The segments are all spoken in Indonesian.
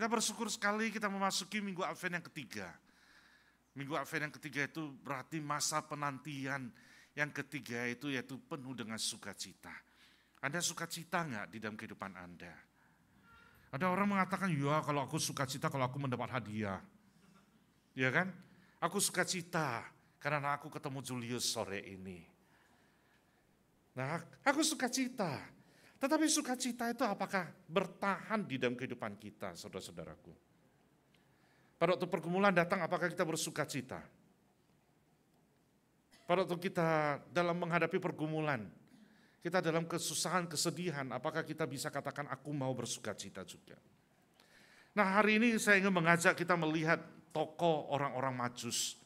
Kita bersyukur sekali kita memasuki minggu Advent yang ketiga. Minggu Advent yang ketiga itu berarti masa penantian yang ketiga itu yaitu penuh dengan sukacita. Anda sukacita enggak di dalam kehidupan Anda? Ada orang mengatakan, ya kalau aku sukacita kalau aku mendapat hadiah. Ya kan? Aku sukacita karena aku ketemu Julius sore ini. Nah, aku sukacita. Tetapi sukacita itu apakah bertahan di dalam kehidupan kita, saudara-saudaraku? Pada waktu pergumulan datang, apakah kita bersukacita? Pada waktu kita dalam menghadapi pergumulan, kita dalam kesusahan, kesedihan, apakah kita bisa katakan aku mau bersukacita juga? Nah, hari ini saya ingin mengajak kita melihat tokoh orang-orang Majus.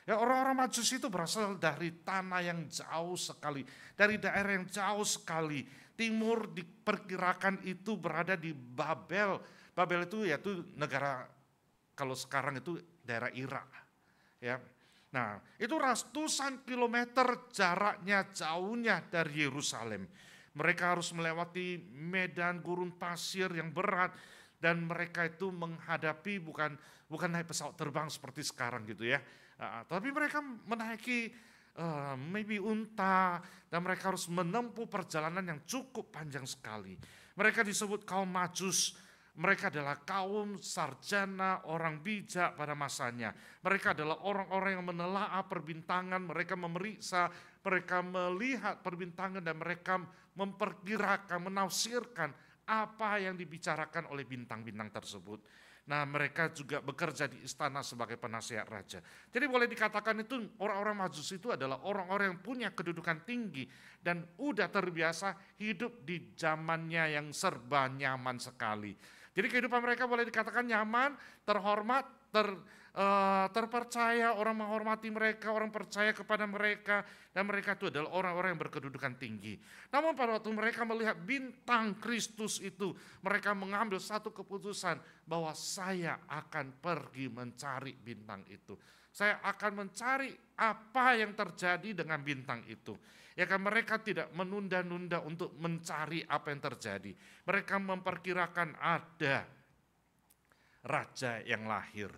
Ya, orang-orang Majus itu berasal dari tanah yang jauh sekali, dari daerah yang jauh sekali. Timur diperkirakan itu berada di Babel. Babel itu yaitu negara, kalau sekarang itu daerah Irak. Ya. Nah, itu ratusan kilometer jaraknya, jauhnya dari Yerusalem. Mereka harus melewati medan gurun pasir yang berat, dan mereka itu menghadapi bukan naik pesawat terbang seperti sekarang gitu ya. Tapi mereka menaiki maybe unta, dan mereka harus menempuh perjalanan yang cukup panjang sekali. Mereka disebut kaum Majus. Mereka adalah kaum sarjana, orang bijak pada masanya. Mereka adalah orang-orang yang menelaah perbintangan, mereka memeriksa, mereka melihat perbintangan, dan mereka memperkirakan, menafsirkan apa yang dibicarakan oleh bintang-bintang tersebut. Nah, mereka juga bekerja di istana sebagai penasihat raja. Jadi boleh dikatakan itu orang-orang Majus itu adalah orang-orang yang punya kedudukan tinggi dan udah terbiasa hidup di zamannya yang serba nyaman sekali. Jadi kehidupan mereka boleh dikatakan nyaman, terhormat, terpercaya, orang menghormati mereka, orang percaya kepada mereka, dan mereka itu adalah orang-orang yang berkedudukan tinggi. Namun pada waktu mereka melihat bintang Kristus itu, mereka mengambil satu keputusan bahwa saya akan pergi mencari bintang itu. Saya akan mencari apa yang terjadi dengan bintang itu. Ya kan, mereka tidak menunda-nunda untuk mencari apa yang terjadi. Mereka memperkirakan ada raja yang lahir.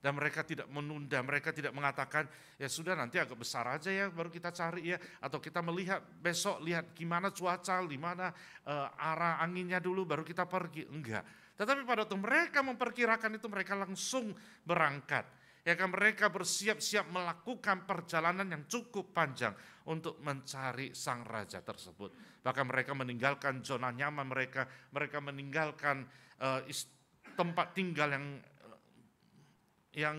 Dan mereka tidak menunda, mereka tidak mengatakan, ya sudah nanti agak besar aja ya baru kita cari ya. Atau kita melihat besok, lihat gimana cuaca, gimana arah anginnya dulu baru kita pergi. Enggak. Tetapi pada waktu mereka memperkirakan itu, mereka langsung berangkat. Ya kan, mereka bersiap-siap melakukan perjalanan yang cukup panjang untuk mencari sang raja tersebut. Bahkan mereka meninggalkan zona nyaman mereka meninggalkan tempat tinggal yang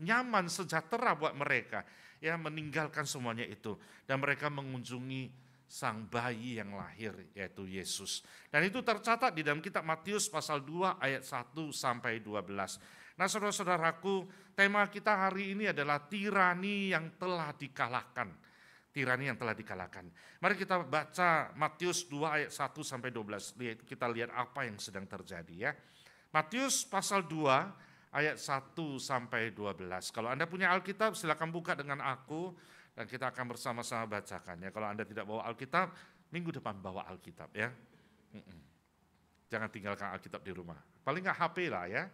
nyaman, sejahtera buat mereka. Ya, meninggalkan semuanya itu. Dan mereka mengunjungi sang bayi yang lahir, yaitu Yesus. Dan itu tercatat di dalam kitab Matius pasal 2 ayat 1 sampai 12. Nah, saudara-saudaraku, tema kita hari ini adalah tirani yang telah dikalahkan. Tirani yang telah dikalahkan. Mari kita baca Matius 2 ayat 1 sampai 12. Kita lihat apa yang sedang terjadi ya. Matius pasal 2 ayat 1 sampai 12. Kalau Anda punya Alkitab, silakan buka dengan aku dan kita akan bersama-sama bacakannya. Kalau Anda tidak bawa Alkitab, minggu depan bawa Alkitab ya. Jangan tinggalkan Alkitab di rumah. Paling nggak HP lah ya.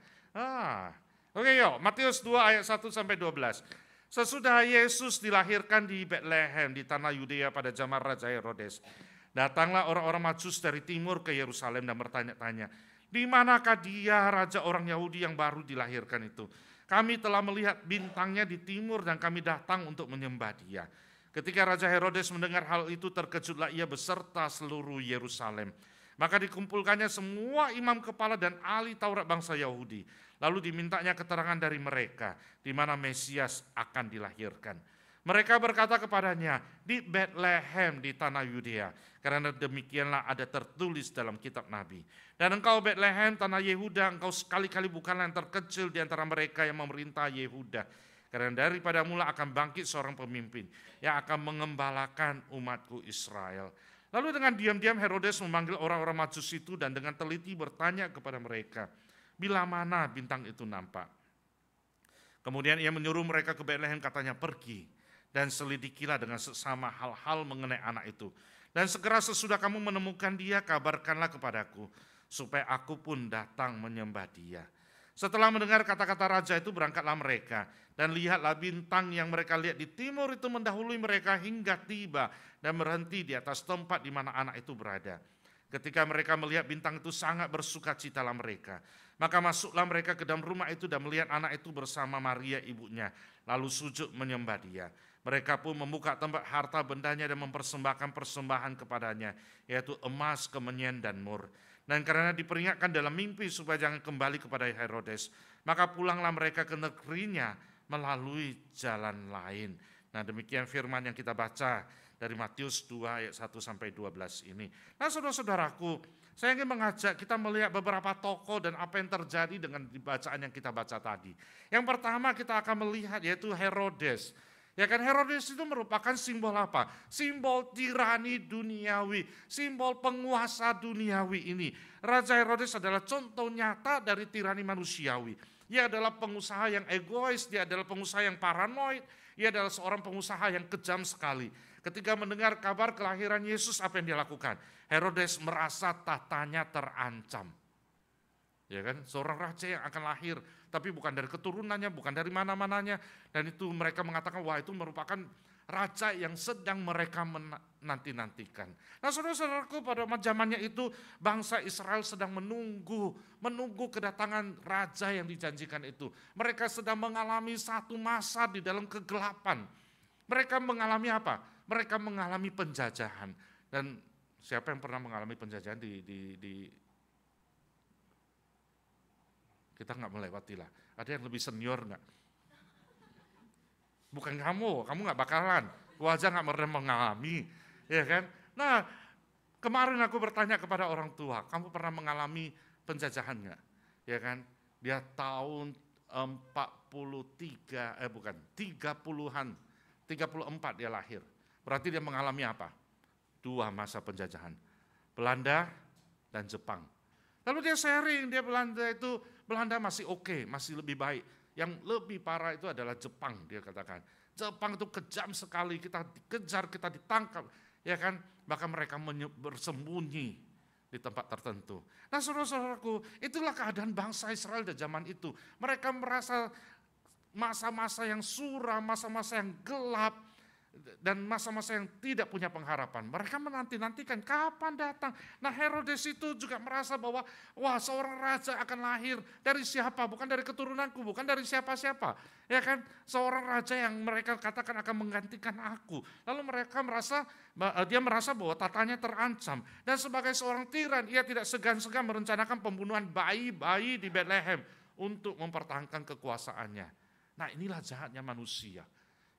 Oke, yuk, Matius 2 ayat 1 sampai 12. Sesudah Yesus dilahirkan di Betlehem di tanah Yudea pada zaman Raja Herodes, datanglah orang-orang Majus dari timur ke Yerusalem dan bertanya-tanya, di manakah dia raja orang Yahudi yang baru dilahirkan itu? Kami telah melihat bintangnya di timur dan kami datang untuk menyembah dia. Ketika Raja Herodes mendengar hal itu, terkejutlah ia beserta seluruh Yerusalem. Maka dikumpulkannya semua imam kepala dan ahli Taurat bangsa Yahudi. Lalu dimintanya keterangan dari mereka di mana Mesias akan dilahirkan. Mereka berkata kepadanya, di Betlehem di tanah Yudea, karena demikianlah ada tertulis dalam kitab Nabi. Dan engkau Betlehem tanah Yehuda, engkau sekali-kali bukanlah yang terkecil di antara mereka yang memerintah Yehuda. Karena daripada mula akan bangkit seorang pemimpin yang akan mengembalakan umatku Israel. Lalu dengan diam-diam Herodes memanggil orang-orang Majus itu dan dengan teliti bertanya kepada mereka, bila mana bintang itu nampak. Kemudian ia menyuruh mereka ke Betlehem, katanya, pergi dan selidikilah dengan seksama hal-hal mengenai anak itu. Dan segera sesudah kamu menemukan dia, kabarkanlah kepadaku, supaya aku pun datang menyembah Dia. Setelah mendengar kata-kata raja itu, berangkatlah mereka, dan lihatlah bintang yang mereka lihat di timur itu mendahului mereka hingga tiba dan berhenti di atas tempat di mana anak itu berada. Ketika mereka melihat bintang itu, sangat bersukacitalah mereka. Maka masuklah mereka ke dalam rumah itu dan melihat anak itu bersama Maria ibunya, lalu sujud menyembah Dia. Mereka pun membuka tempat harta bendanya dan mempersembahkan persembahan kepadanya, yaitu emas, kemenyan, dan mur. Dan karena diperingatkan dalam mimpi supaya jangan kembali kepada Herodes, maka pulanglah mereka ke negerinya melalui jalan lain. Nah, demikian firman yang kita baca dari Matius 2 ayat 1 sampai 12 ini. Nah, saudara-saudaraku, saya ingin mengajak kita melihat beberapa tokoh dan apa yang terjadi dengan bacaan yang kita baca tadi. Yang pertama kita akan melihat yaitu Herodes. Ya kan, Herodes itu merupakan simbol apa? Simbol tirani duniawi, simbol penguasa duniawi ini. Raja Herodes adalah contoh nyata dari tirani manusiawi. Dia adalah pengusaha yang egois, dia adalah pengusaha yang paranoid, dia adalah seorang pengusaha yang kejam sekali. Ketika mendengar kabar kelahiran Yesus, apa yang dia lakukan? Herodes merasa tatanya terancam. Ya kan, seorang raja yang akan lahir, tapi bukan dari keturunannya, bukan dari mana-mananya. Dan itu mereka mengatakan, wah itu merupakan raja yang sedang mereka menanti-nantikan. Nah, saudara-saudaraku, pada zamannya itu bangsa Israel sedang menunggu kedatangan raja yang dijanjikan itu. Mereka sedang mengalami satu masa di dalam kegelapan. Mereka mengalami apa? Mereka mengalami penjajahan. Dan siapa yang pernah mengalami penjajahan kita nggak melewati lah. Ada yang lebih senior nggak? Bukan kamu nggak bakalan. Gua aja nggak pernah mengalami, ya kan? Nah, kemarin aku bertanya kepada orang tua, kamu pernah mengalami penjajahan nggak? Ya kan? Dia tahun 30-an, 34 dia lahir. Berarti dia mengalami apa? 2 masa penjajahan. Belanda dan Jepang. Lalu dia sharing, Belanda masih oke, masih lebih baik. Yang lebih parah itu adalah Jepang, dia katakan. Jepang itu kejam sekali, kita dikejar, kita ditangkap, ya kan? Bahkan mereka bersembunyi di tempat tertentu. Nah, saudara-saudaraku, itulah keadaan bangsa Israel di zaman itu. Mereka merasa masa-masa yang suram, masa-masa yang gelap, dan masa-masa yang tidak punya pengharapan. Mereka menanti-nantikan kapan datang. Nah, Herodes itu juga merasa bahwa wah, seorang raja akan lahir dari siapa? Bukan dari keturunanku, bukan dari siapa-siapa. Ya kan? Seorang raja yang mereka katakan akan menggantikan aku. Lalu dia merasa bahwa tatanya terancam. Dan sebagai seorang tiran, ia tidak segan-segan merencanakan pembunuhan bayi-bayi di Bethlehem untuk mempertahankan kekuasaannya. Nah, inilah jahatnya manusia.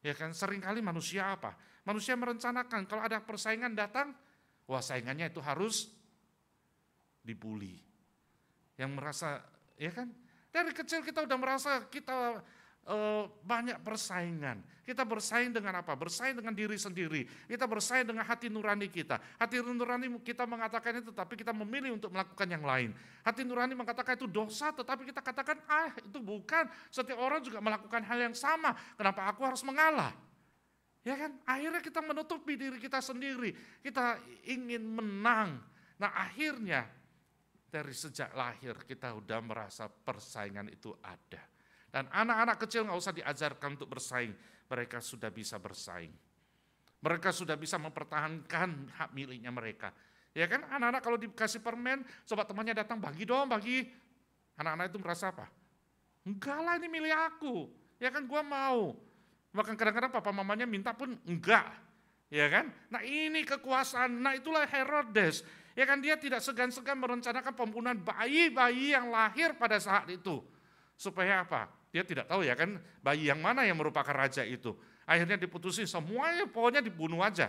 Ya kan, seringkali manusia apa? Manusia merencanakan kalau ada persaingan datang, wah saingannya itu harus dibully. Yang merasa, ya kan, dari kecil kita udah merasa kita banyak persaingan. Kita bersaing dengan apa? Bersaing dengan diri sendiri. Kita bersaing dengan hati nurani kita. Hati nurani kita mengatakan itu, tapi kita memilih untuk melakukan yang lain. Hati nurani mengatakan itu dosa, tetapi kita katakan, itu bukan. Setiap orang juga melakukan hal yang sama. Kenapa aku harus mengalah? Ya kan? Akhirnya kita menutupi diri kita sendiri. Kita ingin menang. Nah, akhirnya dari sejak lahir kita udah merasa persaingan itu ada. Dan anak-anak kecil nggak usah diajarkan untuk bersaing, mereka sudah bisa bersaing. Mereka sudah bisa mempertahankan hak miliknya mereka. Ya kan, anak-anak kalau dikasih permen, sobat temannya datang, bagi dong, bagi. Anak-anak itu merasa apa? Enggak lah, ini milik aku. Ya kan, gua mau. Bahkan kadang-kadang papa mamanya minta pun enggak. Ya kan? Nah, ini kekuasaan. Nah, itulah Herodes. Ya kan, dia tidak segan-segan merencanakan pembunuhan bayi-bayi yang lahir pada saat itu. Supaya apa? Dia tidak tahu ya kan bayi yang mana yang merupakan raja itu. Akhirnya diputusin semuanya pokoknya dibunuh aja.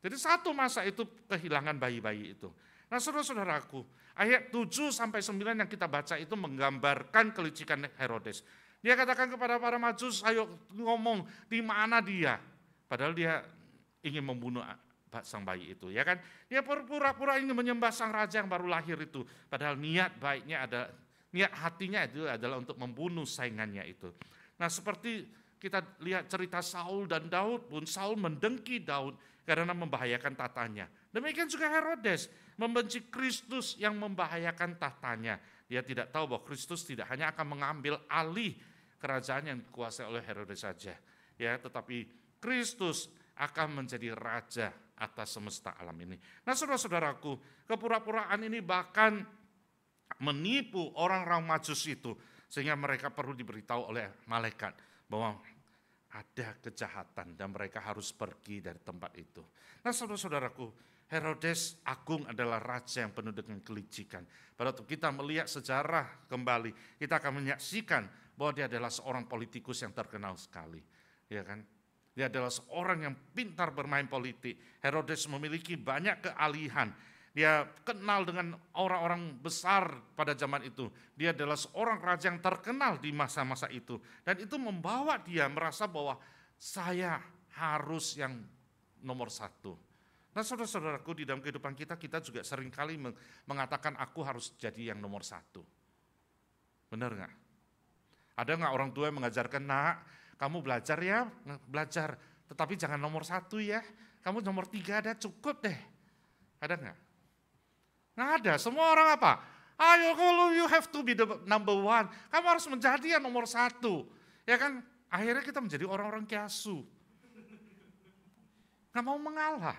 Jadi satu masa itu kehilangan bayi-bayi itu. Nah, saudara-saudaraku, ayat 7-9 yang kita baca itu menggambarkan kelicikan Herodes. Dia katakan kepada para majus, ayo ngomong di mana dia. Padahal dia ingin membunuh sang bayi itu, ya kan? Dia pura-pura ingin menyembah sang raja yang baru lahir itu. Padahal niat baiknya ada, niat hatinya itu adalah untuk membunuh saingannya itu. Nah, seperti kita lihat cerita Saul dan Daud pun, Saul mendengki Daud karena membahayakan tatanya. Demikian juga Herodes, membenci Kristus yang membahayakan tahtanya. Dia tidak tahu bahwa Kristus tidak hanya akan mengambil alih kerajaan yang dikuasai oleh Herodes saja, ya, tetapi Kristus akan menjadi raja atas semesta alam ini. Nah, saudara-saudaraku, kepura-puraan ini bahkan menipu orang-orang Majus itu, sehingga mereka perlu diberitahu oleh malaikat bahwa ada kejahatan dan mereka harus pergi dari tempat itu. Nah, saudara-saudaraku, Herodes Agung adalah raja yang penuh dengan kelicikan. Pada waktu kita melihat sejarah kembali, kita akan menyaksikan bahwa dia adalah seorang politikus yang terkenal sekali, ya kan? Dia adalah seorang yang pintar bermain politik. Herodes memiliki banyak keahlian. Dia kenal dengan orang-orang besar pada zaman itu. Dia adalah seorang raja yang terkenal di masa-masa itu. Dan itu membawa dia merasa bahwa saya harus yang nomor satu. Nah, saudara-saudaraku, di dalam kehidupan kita juga seringkali mengatakan aku harus jadi yang nomor satu. Benar nggak? Ada nggak orang tua yang mengajarkan, nak, kamu belajar ya, belajar, tetapi jangan nomor satu ya. Kamu nomor 3 ada cukup deh. Ada nggak? Nggak ada. Semua orang apa? Ayo, kalau you have to be the number one. Kamu harus menjadi yang nomor 1. Ya kan? Akhirnya kita menjadi orang-orang kiasu. Nggak mau mengalah.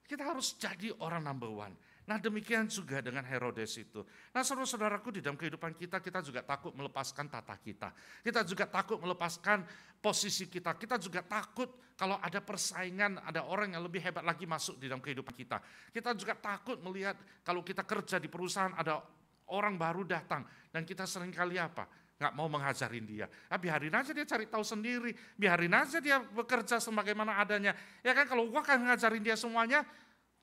Kita harus jadi orang number one. Nah, demikian juga dengan Herodes itu. Nah, saudara-saudaraku, di dalam kehidupan kita juga takut melepaskan tata kita. Kita juga takut melepaskan posisi kita. Kita juga takut kalau ada persaingan, ada orang yang lebih hebat lagi masuk di dalam kehidupan kita. Kita juga takut melihat kalau kita kerja di perusahaan ada orang baru datang. Dan kita seringkali apa? Nggak mau mengajarin dia. Nah, biarin aja dia cari tahu sendiri. Biarin aja dia bekerja sebagaimana adanya. Ya kan, kalau gua kan ngajarin dia semuanya,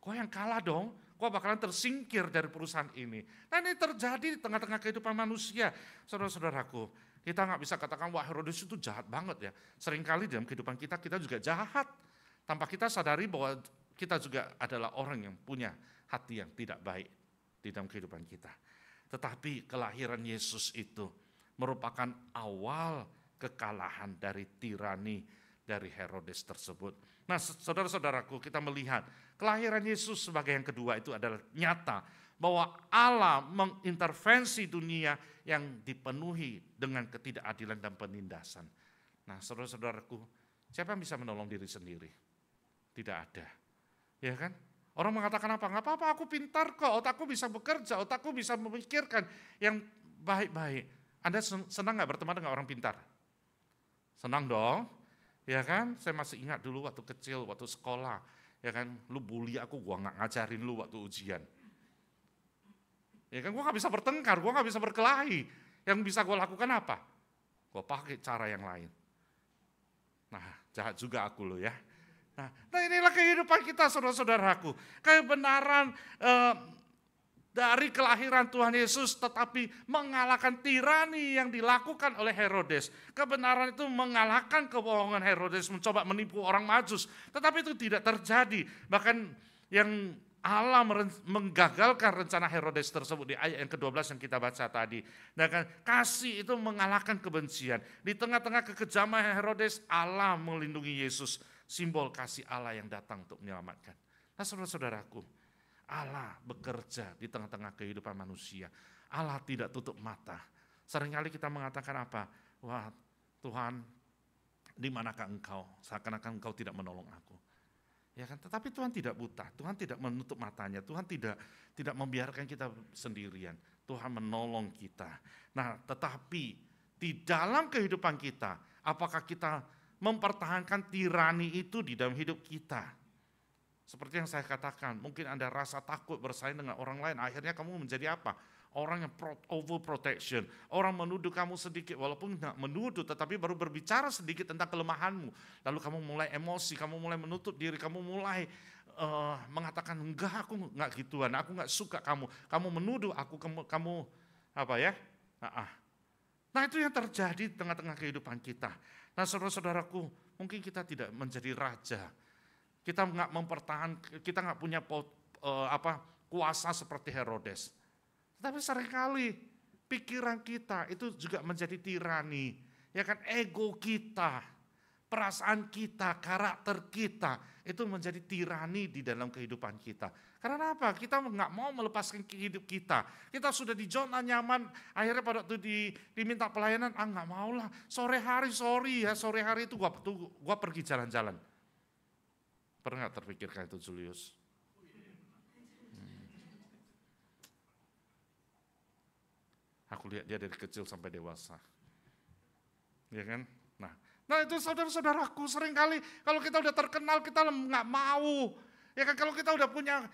gua yang kalah dong. Kok bakalan tersingkir dari perusahaan ini. Nah, ini terjadi di tengah-tengah kehidupan manusia. Saudara-saudaraku, kita nggak bisa katakan, wah, Herodes itu jahat banget ya. Seringkali dalam kehidupan kita juga jahat. Tanpa kita sadari bahwa kita juga adalah orang yang punya hati yang tidak baik di dalam kehidupan kita. Tetapi kelahiran Yesus itu merupakan awal kekalahan dari tirani dari Herodes tersebut. Nah, saudara-saudaraku, kita melihat kelahiran Yesus sebagai yang kedua itu adalah nyata bahwa Allah mengintervensi dunia yang dipenuhi dengan ketidakadilan dan penindasan. Nah, saudara-saudaraku, siapa yang bisa menolong diri sendiri? Tidak ada. Ya kan? Orang mengatakan apa? Nggak apa-apa, aku pintar kok, otakku bisa bekerja, otakku bisa memikirkan yang baik-baik. Anda senang nggak berteman dengan orang pintar? Senang dong. Ya kan, saya masih ingat dulu waktu kecil, waktu sekolah, ya kan, lu bully aku, gua nggak ngajarin lu waktu ujian. Ya kan, gua nggak bisa bertengkar, gua nggak bisa berkelahi. Yang bisa gua lakukan apa? Gua pakai cara yang lain. Nah, jahat juga aku lo ya. Nah, inilah kehidupan kita, saudara-saudaraku. Kebenaran dari kelahiran Tuhan Yesus tetapi mengalahkan tirani yang dilakukan oleh Herodes. Kebenaran itu mengalahkan kebohongan Herodes mencoba menipu orang Majus. Tetapi itu tidak terjadi. Bahkan yang Allah menggagalkan rencana Herodes tersebut di ayat yang ke-12 yang kita baca tadi. Nah, kan, kasih itu mengalahkan kebencian. Di tengah-tengah kekejaman Herodes, Allah melindungi Yesus. Simbol kasih Allah yang datang untuk menyelamatkan. Nah, saudara-saudaraku, Allah bekerja di tengah-tengah kehidupan manusia. Allah tidak tutup mata. Seringkali kita mengatakan apa? Wah, Tuhan, di manakah engkau? Seakan-akan engkau tidak menolong aku. Ya kan? Tetapi Tuhan tidak buta. Tuhan tidak menutup matanya. Tuhan tidak membiarkan kita sendirian. Tuhan menolong kita. Nah, tetapi di dalam kehidupan kita, apakah kita mempertahankan tirani itu di dalam hidup kita? Seperti yang saya katakan, mungkin Anda rasa takut bersaing dengan orang lain, akhirnya kamu menjadi apa? Orang yang overprotection, orang menuduh kamu sedikit, walaupun tidak menuduh, tetapi baru berbicara sedikit tentang kelemahanmu. Lalu kamu mulai emosi, kamu mulai menutup diri, kamu mulai mengatakan, enggak, aku enggak gituan, aku enggak suka kamu menuduh aku, kamu apa ya? Nah, itu yang terjadi di tengah-tengah kehidupan kita. Nah, saudara-saudaraku, mungkin kita tidak menjadi raja. Kita nggak mempertahankan, kita nggak punya kuasa seperti Herodes. Tapi seringkali pikiran kita itu juga menjadi tirani, ya kan, ego kita. perasaan kita, karakter kita, itu menjadi tirani di dalam kehidupan kita. Karena apa? Kita nggak mau melepaskan hidup kita. Kita sudah di zona nyaman, akhirnya pada waktu diminta pelayanan, nggak mau lah. Sore hari itu gua pergi jalan-jalan. Pernah nggak terpikirkan itu, Julius? Aku lihat dia dari kecil sampai dewasa. Ya kan? Nah itu saudara-saudaraku, seringkali kalau kita udah terkenal kita nggak mau. Ya kan, kalau kita udah punya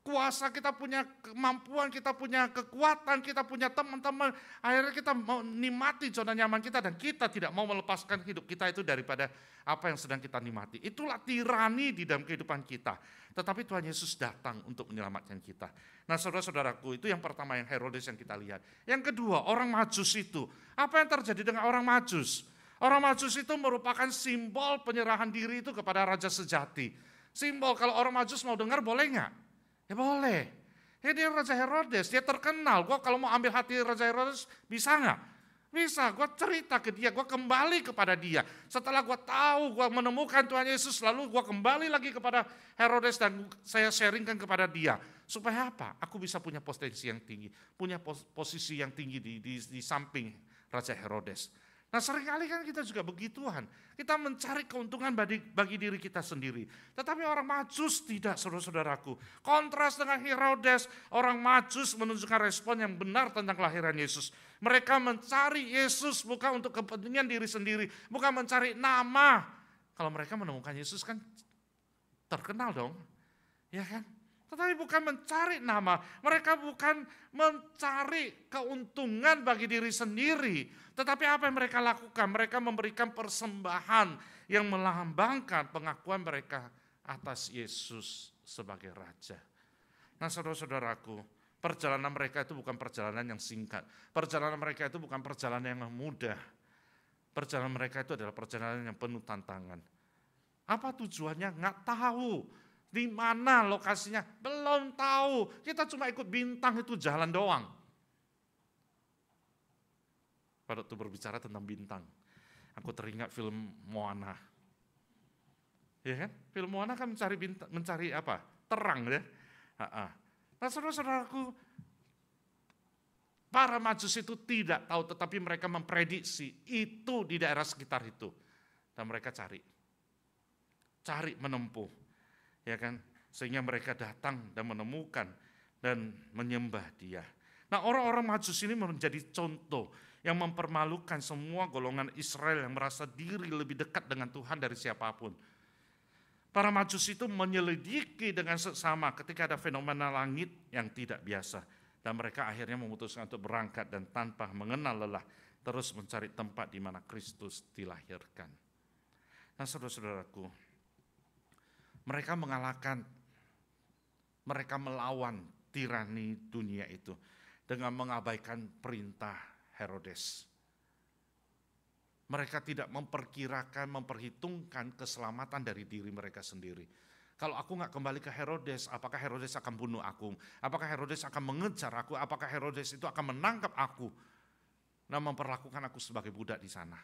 kuasa, kita punya kemampuan, kita punya kekuatan, kita punya teman-teman, akhirnya kita mau nikmati zona nyaman kita dan kita tidak mau melepaskan hidup kita itu daripada apa yang sedang kita nikmati. Itulah tirani di dalam kehidupan kita. Tetapi Tuhan Yesus datang untuk menyelamatkan kita. Nah saudara-saudaraku, itu yang pertama, yang Herodes yang kita lihat. Yang kedua, orang Majus itu. Apa yang terjadi dengan orang Majus? Orang Majus itu merupakan simbol penyerahan diri itu kepada Raja Sejati. Simbol, kalau orang Majus mau dengar boleh nggak? Ya boleh. Ya dia Raja Herodes, dia terkenal. Gue kalau mau ambil hati Raja Herodes, bisa nggak? Bisa, gue cerita ke dia, gue kembali kepada dia. Setelah gue tahu, gue menemukan Tuhan Yesus, lalu gue kembali lagi kepada Herodes dan saya sharingkan kepada dia. Supaya apa? Aku bisa punya potensi yang tinggi, punya posisi yang tinggi di samping Raja Herodes. Nah seringkali kan kita juga begituan, kita mencari keuntungan bagi diri kita sendiri. Tetapi orang Majus tidak, saudara-saudaraku. Kontras dengan Herodes, orang Majus menunjukkan respon yang benar tentang kelahiran Yesus. Mereka mencari Yesus bukan untuk kepentingan diri sendiri, bukan mencari nama. Kalau mereka menemukan Yesus kan terkenal dong, ya kan? Tetapi bukan mencari nama, mereka bukan mencari keuntungan bagi diri sendiri. Tetapi apa yang mereka lakukan? Mereka memberikan persembahan yang melambangkan pengakuan mereka atas Yesus sebagai Raja. Nah saudara-saudaraku, perjalanan mereka itu bukan perjalanan yang singkat. Perjalanan mereka itu bukan perjalanan yang mudah. Perjalanan mereka itu adalah perjalanan yang penuh tantangan. Apa tujuannya? Nggak tahu. Di mana lokasinya? Belum tahu. Kita cuma ikut bintang itu jalan doang. Pada waktu berbicara tentang bintang, aku teringat film Moana. Ya kan? Film Moana kan mencari bintang, mencari apa? Terang ya. Nah saudara-saudaraku, para Majus itu tidak tahu, tetapi mereka memprediksi itu di daerah sekitar itu. Dan mereka cari menempuh. Ya kan, sehingga mereka datang dan menemukan dan menyembah dia. Nah orang-orang Majus ini menjadi contoh yang mempermalukan semua golongan Israel yang merasa diri lebih dekat dengan Tuhan dari siapapun. Para Majus itu menyelidiki dengan seksama ketika ada fenomena langit yang tidak biasa. Dan mereka akhirnya memutuskan untuk berangkat dan tanpa mengenal lelah terus mencari tempat di mana Kristus dilahirkan. Nah saudara-saudaraku, mereka melawan tirani dunia itu dengan mengabaikan perintah Herodes. Mereka tidak memperhitungkan keselamatan dari diri mereka sendiri. Kalau aku nggak kembali ke Herodes, apakah Herodes akan bunuh aku? Apakah Herodes akan mengejar aku? Apakah Herodes itu akan menangkap aku? Nah, memperlakukan aku sebagai budak di sana.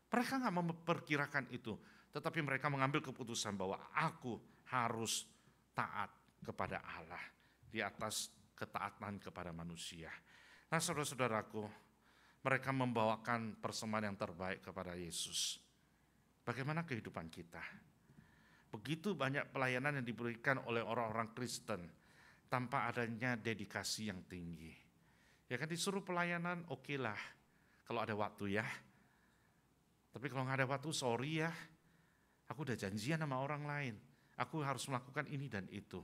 Mereka nggak memperkirakan itu. Tetapi mereka mengambil keputusan bahwa aku harus taat kepada Allah di atas ketaatan kepada manusia. Nah saudara-saudaraku, mereka membawakan persembahan yang terbaik kepada Yesus. Bagaimana kehidupan kita? Begitu banyak pelayanan yang diberikan oleh orang-orang Kristen tanpa adanya dedikasi yang tinggi. Ya kan disuruh pelayanan, oke lah kalau ada waktu ya. Tapi kalau nggak ada waktu, sorry ya. Aku udah janjian sama orang lain. Aku harus melakukan ini dan itu.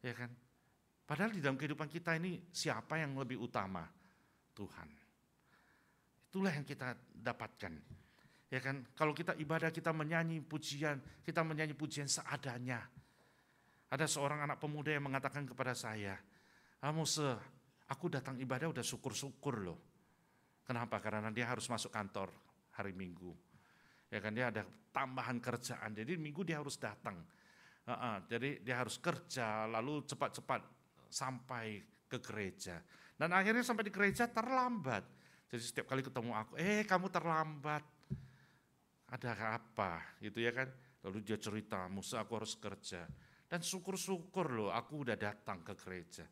Ya kan? Padahal di dalam kehidupan kita ini siapa yang lebih utama? Tuhan. Itulah yang kita dapatkan. Ya kan? Kalau kita ibadah, kita menyanyi pujian seadanya. Ada seorang anak pemuda yang mengatakan kepada saya, Mose, aku datang ibadah udah syukur-syukur loh. Kenapa? Karena dia harus masuk kantor hari Minggu. Ya kan, dia ada tambahan kerjaan, jadi Minggu dia harus datang. Jadi dia harus kerja, lalu cepat-cepat sampai ke gereja. Dan akhirnya sampai di gereja terlambat. Jadi setiap kali ketemu aku, kamu terlambat. ada apa gitu ya kan. Lalu dia cerita, Musa aku harus kerja. Dan syukur-syukur loh aku udah datang ke gereja.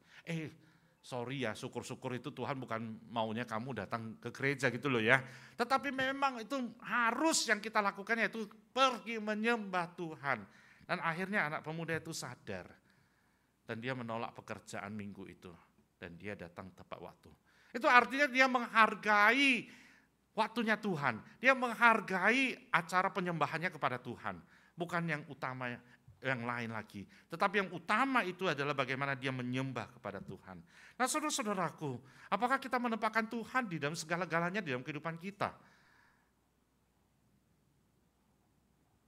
Sorry ya, syukur-syukur itu Tuhan bukan maunya kamu datang ke gereja gitu loh ya. Tetapi memang itu harus yang kita lakukan, yaitu pergi menyembah Tuhan. Dan akhirnya anak pemuda itu sadar. Dan dia menolak pekerjaan minggu itu. Dan dia datang tepat waktu. Itu artinya dia menghargai waktunya Tuhan. Dia menghargai acara penyembahannya kepada Tuhan. Bukan yang utama yang lain lagi. Tetapi yang utama itu adalah bagaimana dia menyembah kepada Tuhan. Nah saudara-saudaraku, apakah kita menempatkan Tuhan di dalam segala-galanya di dalam kehidupan kita?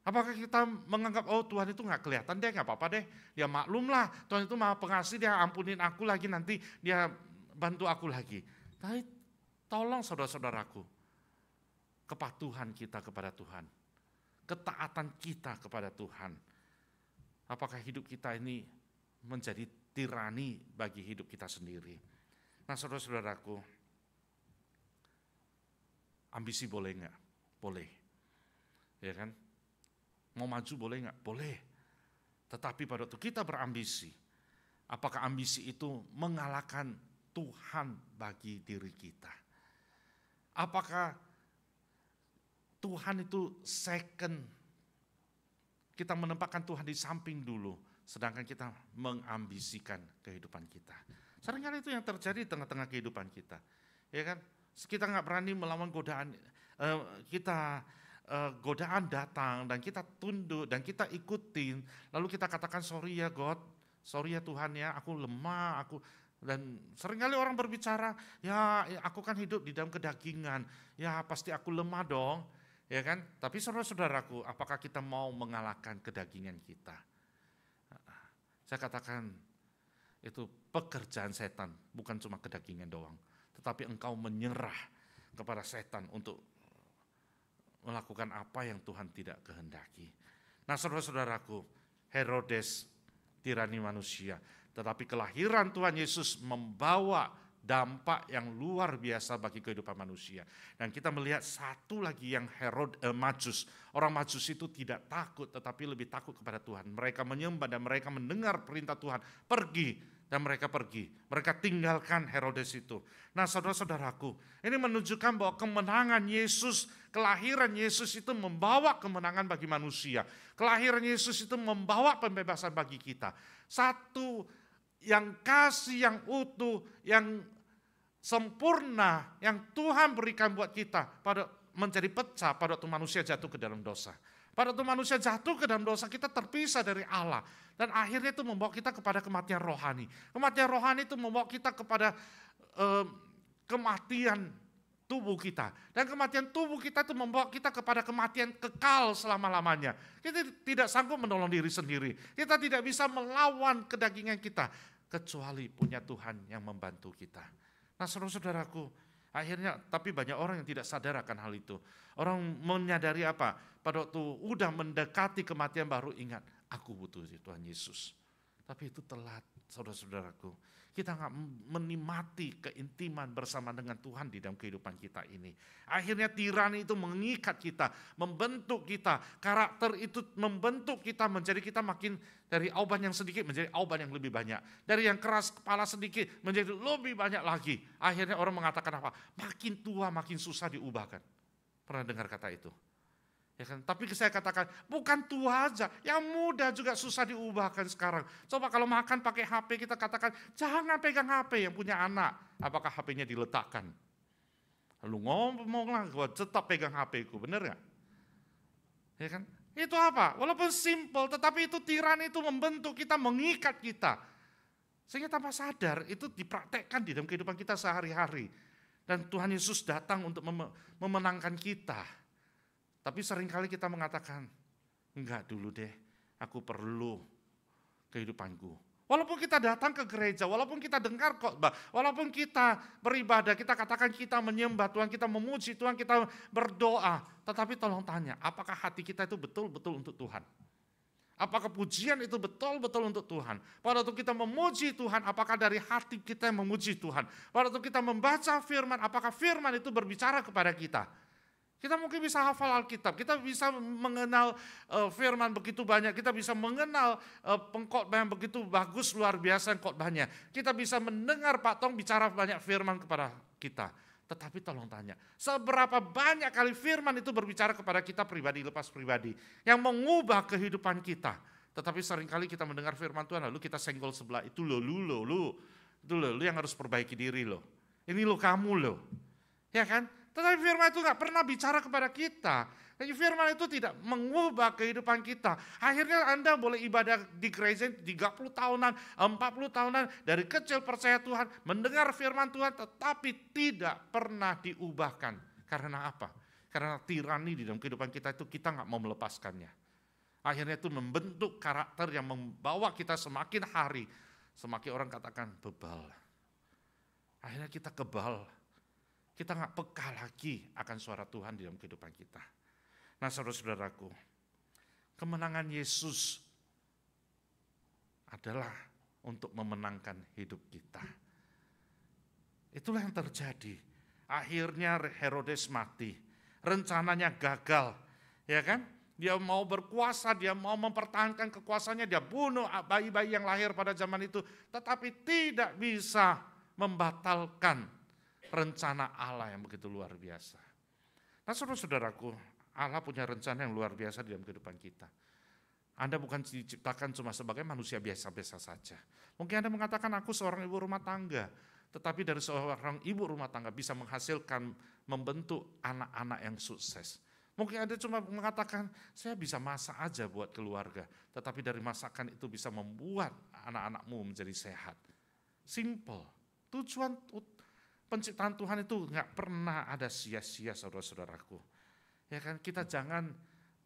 Apakah kita menganggap, oh Tuhan itu gak kelihatan deh, gak apa-apa deh. Dia maklum lah, Tuhan itu maha pengasih, dia ampunin aku lagi, nanti dia bantu aku lagi. Tapi tolong saudara-saudaraku, kepatuhan kita kepada Tuhan, ketaatan kita kepada Tuhan. Apakah hidup kita ini menjadi tirani bagi hidup kita sendiri? Nah saudara-saudaraku, ambisi boleh enggak? Boleh. Ya kan? Mau maju boleh enggak? Boleh. Tetapi pada waktu kita berambisi, apakah ambisi itu mengalahkan Tuhan bagi diri kita? Apakah Tuhan itu second, kita menempatkan Tuhan di samping dulu, sedangkan kita mengambisikan kehidupan kita. Seringkali itu yang terjadi di tengah-tengah kehidupan kita. Ya kan? Kita nggak berani melawan godaan, godaan datang dan kita tunduk dan kita ikutin. Lalu kita katakan sorry ya God, sorry ya Tuhan ya, aku lemah, dan seringkali orang berbicara, ya aku kan hidup di dalam kedagingan, ya pasti aku lemah dong. Ya kan? Tapi saudara-saudaraku, apakah kita mau mengalahkan kedagingan kita? Saya katakan itu pekerjaan setan, bukan cuma kedagingan doang. Tetapi engkau menyerah kepada setan untuk melakukan apa yang Tuhan tidak kehendaki. Nah saudara-saudaraku, Herodes tirani manusia. Tetapi kelahiran Tuhan Yesus membawa dampak yang luar biasa bagi kehidupan manusia. Dan kita melihat satu lagi yang Majus. Orang Majus itu tidak takut, tetapi lebih takut kepada Tuhan. Mereka menyembah dan mereka mendengar perintah Tuhan. Pergi, dan mereka pergi. Mereka tinggalkan Herodes itu. Nah saudara-saudaraku, ini menunjukkan bahwa kemenangan Yesus, kelahiran Yesus itu membawa kemenangan bagi manusia. Kelahiran Yesus itu membawa pembebasan bagi kita. Satu yang kasih, yang utuh, yang sempurna, yang Tuhan berikan buat kita pada menjadi pecah pada waktu manusia jatuh ke dalam dosa. Pada waktu manusia jatuh ke dalam dosa, kita terpisah dari Allah. Dan akhirnya itu membawa kita kepada kematian rohani. Kematian rohani itu membawa kita kepada kematian tubuh kita. Dan kematian tubuh kita itu membawa kita kepada kematian kekal selama-lamanya. Kita tidak sanggup menolong diri sendiri. Kita tidak bisa melawan kedagingan kita. Kecuali punya Tuhan yang membantu kita. Nah saudara-saudaraku, akhirnya tapi banyak orang yang tidak sadar akan hal itu. Orang menyadari apa? Pada waktu udah mendekati kematian baru ingat, aku butuh Tuhan Yesus. Tapi itu telat saudara-saudaraku. Kita nggak menikmati keintiman bersama dengan Tuhan di dalam kehidupan kita ini. Akhirnya tirani itu mengikat kita, membentuk kita. Karakter itu membentuk kita menjadi kita makin dari auban yang sedikit menjadi auban yang lebih banyak. Dari yang keras kepala sedikit menjadi lebih banyak lagi. Akhirnya orang mengatakan apa? Makin tua makin susah diubahkan. Pernah dengar kata itu? Ya kan? Tapi saya katakan bukan tua aja, yang muda juga susah diubahkan sekarang. Coba kalau makan pakai HP kita katakan jangan pegang HP yang punya anak. Apakah HP-nya diletakkan? Lalu ngomong lah, gue tetap pegang HP-ku, bener gak? Ya kan? Itu apa? Walaupun simple, tetapi itu tirani itu membentuk kita, mengikat kita. Sehingga tanpa sadar itu dipraktekkan di dalam kehidupan kita sehari-hari. Dan Tuhan Yesus datang untuk memenangkan kita. Tapi seringkali kita mengatakan, enggak dulu deh, aku perlu kehidupanku. Walaupun kita datang ke gereja, walaupun kita dengar khotbah, walaupun kita beribadah, kita katakan kita menyembah Tuhan, kita memuji Tuhan, kita berdoa. Tetapi tolong tanya, apakah hati kita itu betul-betul untuk Tuhan? Apakah pujian itu betul-betul untuk Tuhan? Pada waktu kita memuji Tuhan, apakah dari hati kita yang memuji Tuhan? Pada waktu kita membaca firman, apakah firman itu berbicara kepada kita? Kita mungkin bisa hafal Alkitab, kita bisa mengenal firman begitu banyak, kita bisa mengenal pengkhotbah yang begitu bagus, luar biasa khotbahnya. Kita bisa mendengar Pak Tong bicara banyak firman kepada kita. Tetapi tolong tanya, seberapa banyak kali firman itu berbicara kepada kita pribadi lepas pribadi, yang mengubah kehidupan kita. Tetapi seringkali kita mendengar firman Tuhan, lalu kita senggol sebelah, itu lo, itu lo yang harus perbaiki diri lo. Ini lo kamu lo, ya kan? Tetapi firman itu gak pernah bicara kepada kita. Jadi firman itu tidak mengubah kehidupan kita. Akhirnya Anda boleh ibadah di gereja 30 tahunan, 40 tahunan, dari kecil percaya Tuhan, mendengar firman Tuhan, tetapi tidak pernah diubahkan. Karena apa? Karena tirani di dalam kehidupan kita itu kita gak mau melepaskannya. Akhirnya itu membentuk karakter yang membawa kita semakin hari, semakin orang katakan bebal. Akhirnya kita kebal. Kita gak peka lagi akan suara Tuhan di dalam kehidupan kita. Nah saudara-saudaraku, kemenangan Yesus adalah untuk memenangkan hidup kita. Itulah yang terjadi. Akhirnya Herodes mati. Rencananya gagal. Ya kan? Dia mau berkuasa, dia mau mempertahankan kekuasaannya, dia bunuh bayi-bayi yang lahir pada zaman itu. Tetapi tidak bisa membatalkan rencana Allah yang begitu luar biasa. Nah saudara-saudaraku, Allah punya rencana yang luar biasa di dalam kehidupan kita. Anda bukan diciptakan cuma sebagai manusia biasa-biasa saja. Mungkin Anda mengatakan aku seorang ibu rumah tangga. Tetapi dari seorang ibu rumah tangga bisa menghasilkan, membentuk anak-anak yang sukses. Mungkin Anda cuma mengatakan saya bisa masak aja buat keluarga. Tetapi dari masakan itu bisa membuat anak-anakmu menjadi sehat. Simple. Tujuan penciptaan Tuhan itu nggak pernah ada sia-sia saudara-saudaraku. Ya kan, kita jangan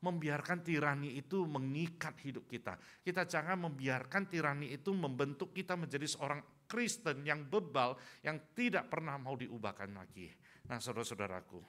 membiarkan tirani itu mengikat hidup kita. Kita jangan membiarkan tirani itu membentuk kita menjadi seorang Kristen yang bebal, yang tidak pernah mau diubahkan lagi. Nah saudara-saudaraku,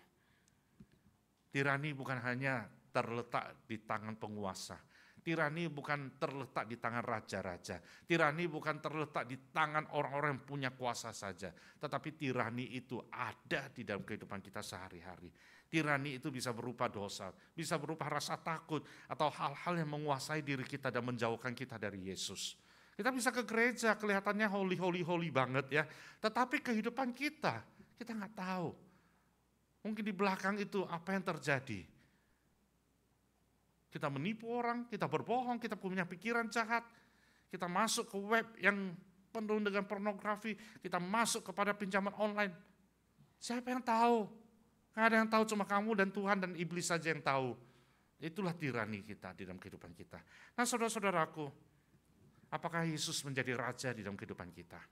tirani bukan hanya terletak di tangan penguasa. Tirani bukan terletak di tangan raja-raja. Tirani bukan terletak di tangan orang-orang yang punya kuasa saja. Tetapi tirani itu ada di dalam kehidupan kita sehari-hari. Tirani itu bisa berupa dosa, bisa berupa rasa takut, atau hal-hal yang menguasai diri kita dan menjauhkan kita dari Yesus. Kita bisa ke gereja, kelihatannya holy banget ya. Tetapi kehidupan kita nggak tahu. Mungkin di belakang itu apa yang terjadi. Kita menipu orang, kita berbohong, kita punya pikiran jahat, kita masuk ke web yang penuh dengan pornografi, kita masuk kepada pinjaman online. Siapa yang tahu? Nggak ada yang tahu, cuma kamu dan Tuhan dan iblis saja yang tahu. Itulah tirani kita di dalam kehidupan kita. Nah saudara-saudaraku, apakah Yesus menjadi raja di dalam kehidupan kita?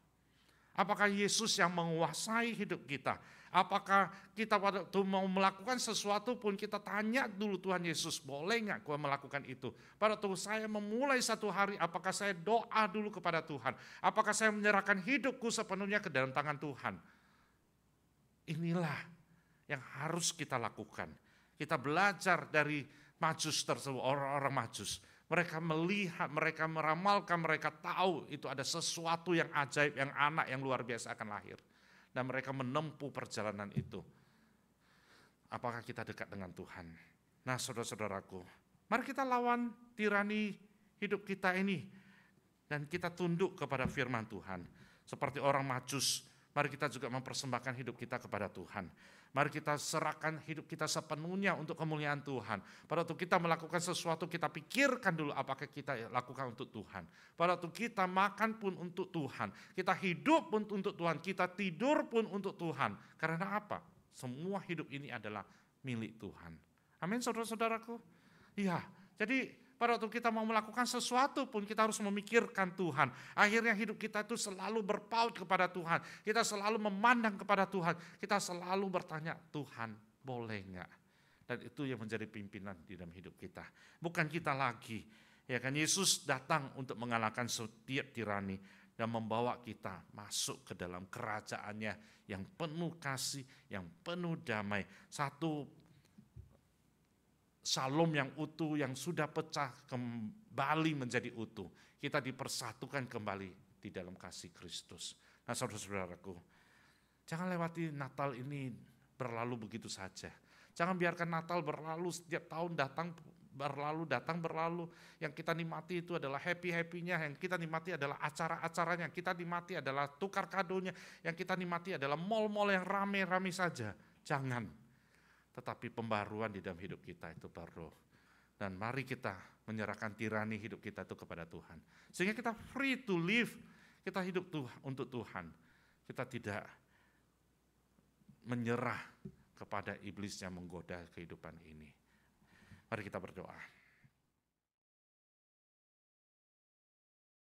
Apakah Yesus yang menguasai hidup kita? Apakah kita waktu mau melakukan sesuatu pun kita tanya dulu Tuhan Yesus, boleh nggak gue melakukan itu? Pada waktu saya memulai satu hari, apakah saya doa dulu kepada Tuhan? Apakah saya menyerahkan hidupku sepenuhnya ke dalam tangan Tuhan? Inilah yang harus kita lakukan. Kita belajar dari Majus tersebut, orang-orang Majus. Mereka melihat, mereka meramalkan, mereka tahu itu ada sesuatu yang ajaib, yang anak yang luar biasa akan lahir. Dan mereka menempuh perjalanan itu. Apakah kita dekat dengan Tuhan? Nah saudara-saudaraku, mari kita lawan tirani hidup kita ini. Dan kita tunduk kepada firman Tuhan. Seperti orang Majus, mari kita juga mempersembahkan hidup kita kepada Tuhan. Mari kita serahkan hidup kita sepenuhnya untuk kemuliaan Tuhan. Pada waktu kita melakukan sesuatu, kita pikirkan dulu apakah kita lakukan untuk Tuhan. Pada waktu kita makan pun untuk Tuhan. Kita hidup pun untuk Tuhan. Kita tidur pun untuk Tuhan. Karena apa? Semua hidup ini adalah milik Tuhan. Amin saudara-saudaraku. Iya, jadi pada waktu kita mau melakukan sesuatu pun kita harus memikirkan Tuhan. Akhirnya hidup kita itu selalu berpaut kepada Tuhan. Kita selalu memandang kepada Tuhan. Kita selalu bertanya, Tuhan boleh enggak? Dan itu yang menjadi pimpinan di dalam hidup kita. Bukan kita lagi. Ya kan, Yesus datang untuk mengalahkan setiap tirani dan membawa kita masuk ke dalam kerajaannya yang penuh kasih, yang penuh damai. Satu Shalom yang utuh, yang sudah pecah kembali menjadi utuh. Kita dipersatukan kembali di dalam kasih Kristus. Nah saudara-saudaraku, jangan lewati Natal ini berlalu begitu saja. Jangan biarkan Natal berlalu, setiap tahun datang berlalu. Yang kita nikmati itu adalah happy-happynya, yang kita nikmati adalah acara-acaranya, yang kita nikmati adalah tukar kadonya, yang kita nikmati adalah mall-mall yang rame-rame saja. Jangan. Tetapi pembaruan di dalam hidup kita itu perlu. Dan mari kita menyerahkan tirani hidup kita itu kepada Tuhan. Sehingga kita free to live, kita hidup untuk Tuhan. Kita tidak menyerah kepada iblis yang menggoda kehidupan ini. Mari kita berdoa.